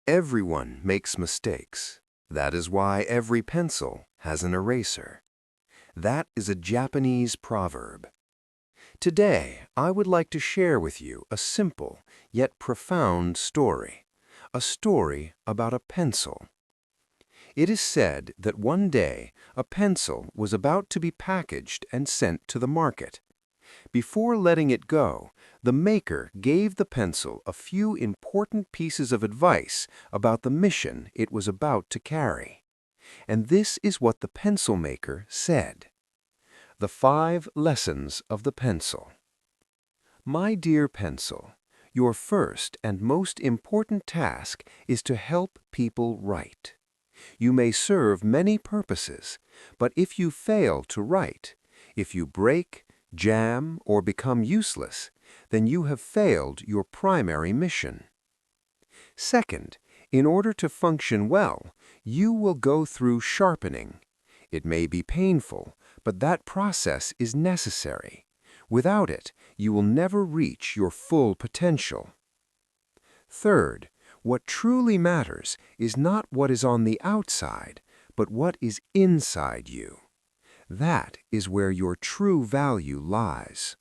Everyone makes mistakes. That is why every pencil has an eraser. That is a Japanese proverb. Today, I would like to share with you a simple yet profound story. A story about a pencil. It is said that one day a pencil was about to be packaged and sent to the market. Before letting it go, the maker gave the pencil a few important pieces of advice about the mission it was about to carry. And this is what the pencil maker said. The 5 lessons of the pencil. My dear pencil, your first and most important task is to help people write. You may serve many purposes, but if you fail to write, if you break, jam, or become useless, then you have failed your primary mission. Second, in order to function well, you will go through sharpening. It may be painful, but that process is necessary. Without it, you will never reach your full potential. Third, what truly matters is not what is on the outside, but what is inside you. That is where your true value lies.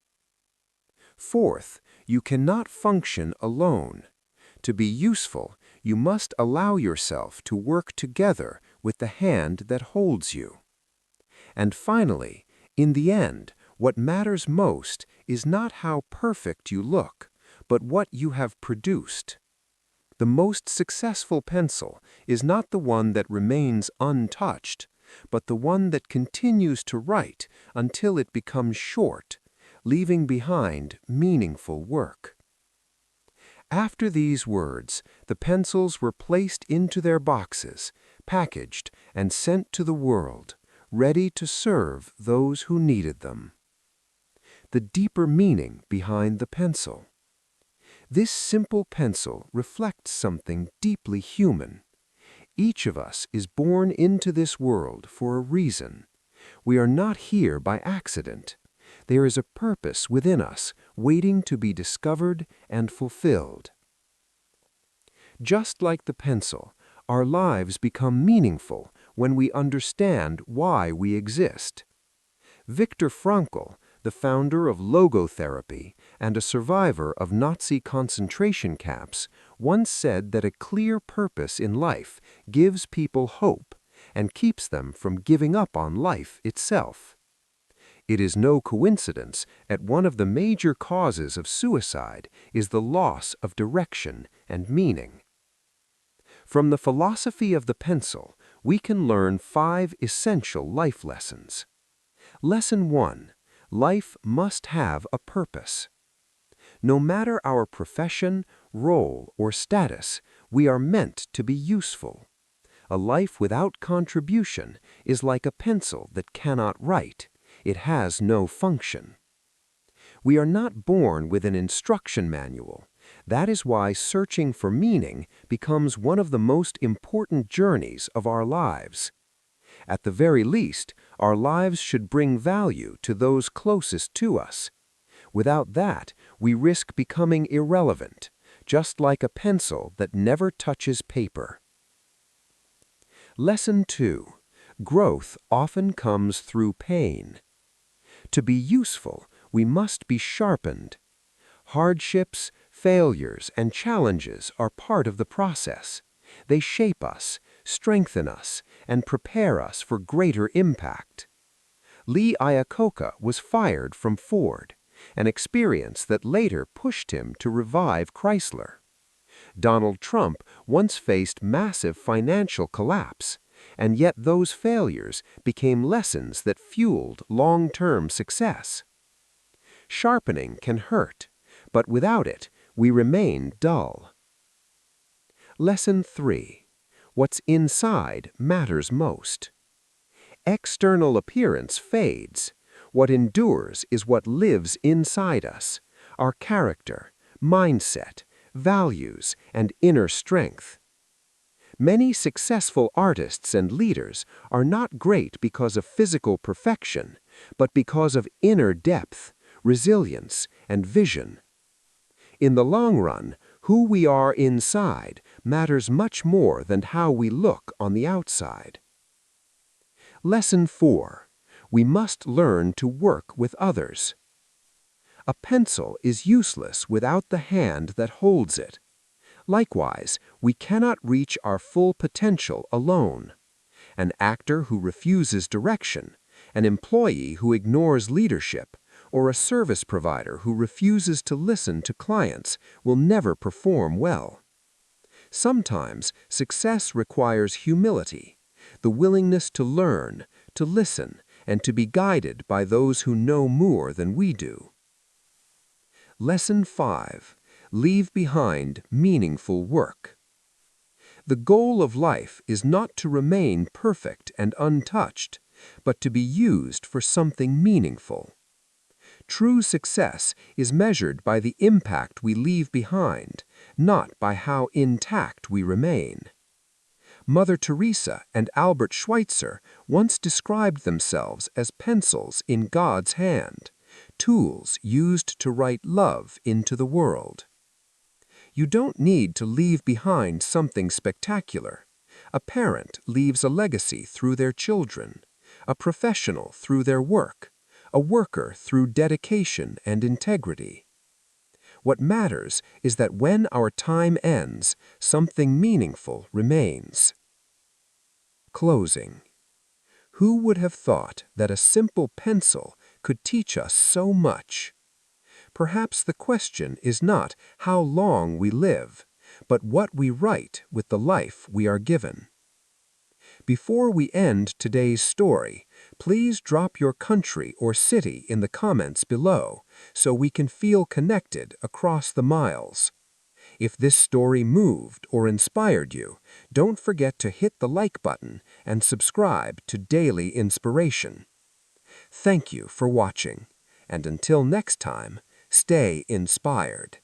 Fourth, you cannot function alone. To be useful, you must allow yourself to work together with the hand that holds you. And finally, in the end, what matters most is not how perfect you look, but what you have produced. The most successful pencil is not the one that remains untouched, but the one that continues to write until it becomes short, leaving behind meaningful work. After these words, the pencils were placed into their boxes, packaged, and sent to the world, ready to serve those who needed them. The deeper meaning behind the pencil. This simple pencil reflects something deeply human. Each of us is born into this world for a reason. We are not here by accident. There is a purpose within us waiting to be discovered and fulfilled. Just like the pencil, our lives become meaningful when we understand why we exist. Viktor Frankl, the founder of logotherapy and a survivor of Nazi concentration camps, once said that a clear purpose in life gives people hope and keeps them from giving up on life itself. It is no coincidence that one of the major causes of suicide is the loss of direction and meaning. From the philosophy of the pencil, we can learn 5 essential life lessons. Lesson 1. Life must have a purpose. No matter our profession, role, or status, we are meant to be useful. A life without contribution is like a pencil that cannot write. It has no function. We are not born with an instruction manual. That is why searching for meaning becomes one of the most important journeys of our lives. At the very least, our lives should bring value to those closest to us. Without that, we risk becoming irrelevant, just like a pencil that never touches paper. Lesson 2. Growth often comes through pain. To be useful, we must be sharpened. Hardships, failures, and challenges are part of the process. They shape us, strengthen us, and prepare us for greater impact. Lee Iacocca was fired from Ford, an experience that later pushed him to revive Chrysler. Donald Trump once faced massive financial collapse, and yet those failures became lessons that fueled long-term success. Sharpening can hurt, but without it, we remain dull. Lesson 3. What's inside matters most. External appearance fades. What endures is what lives inside us, our character, mindset, values, and inner strength. Many successful artists and leaders are not great because of physical perfection, but because of inner depth, resilience, and vision. In the long run, who we are inside matters much more than how we look on the outside. Lesson 4. We must learn to work with others. A pencil is useless without the hand that holds it. Likewise, we cannot reach our full potential alone. An actor who refuses direction, an employee who ignores leadership, or a service provider who refuses to listen to clients will never perform well. Sometimes success requires humility, the willingness to learn, to listen, and to be guided by those who know more than we do. Lesson 5. Leave behind meaningful work. The goal of life is not to remain perfect and untouched, but to be used for something meaningful. True success is measured by the impact we leave behind, not by how intact we remain. Mother Teresa and Albert Schweitzer once described themselves as pencils in God's hand, tools used to write love into the world. You don't need to leave behind something spectacular. A parent leaves a legacy through their children, a professional through their work, a worker through dedication and integrity. What matters is that when our time ends, something meaningful remains. Closing. Who would have thought that a simple pencil could teach us so much? Perhaps the question is not how long we live, but what we write with the life we are given. Before we end today's story, please drop your country or city in the comments below so we can feel connected across the miles. If this story moved or inspired you, don't forget to hit the like button and subscribe to Daily Inspiration. Thank you for watching, and until next time, stay inspired.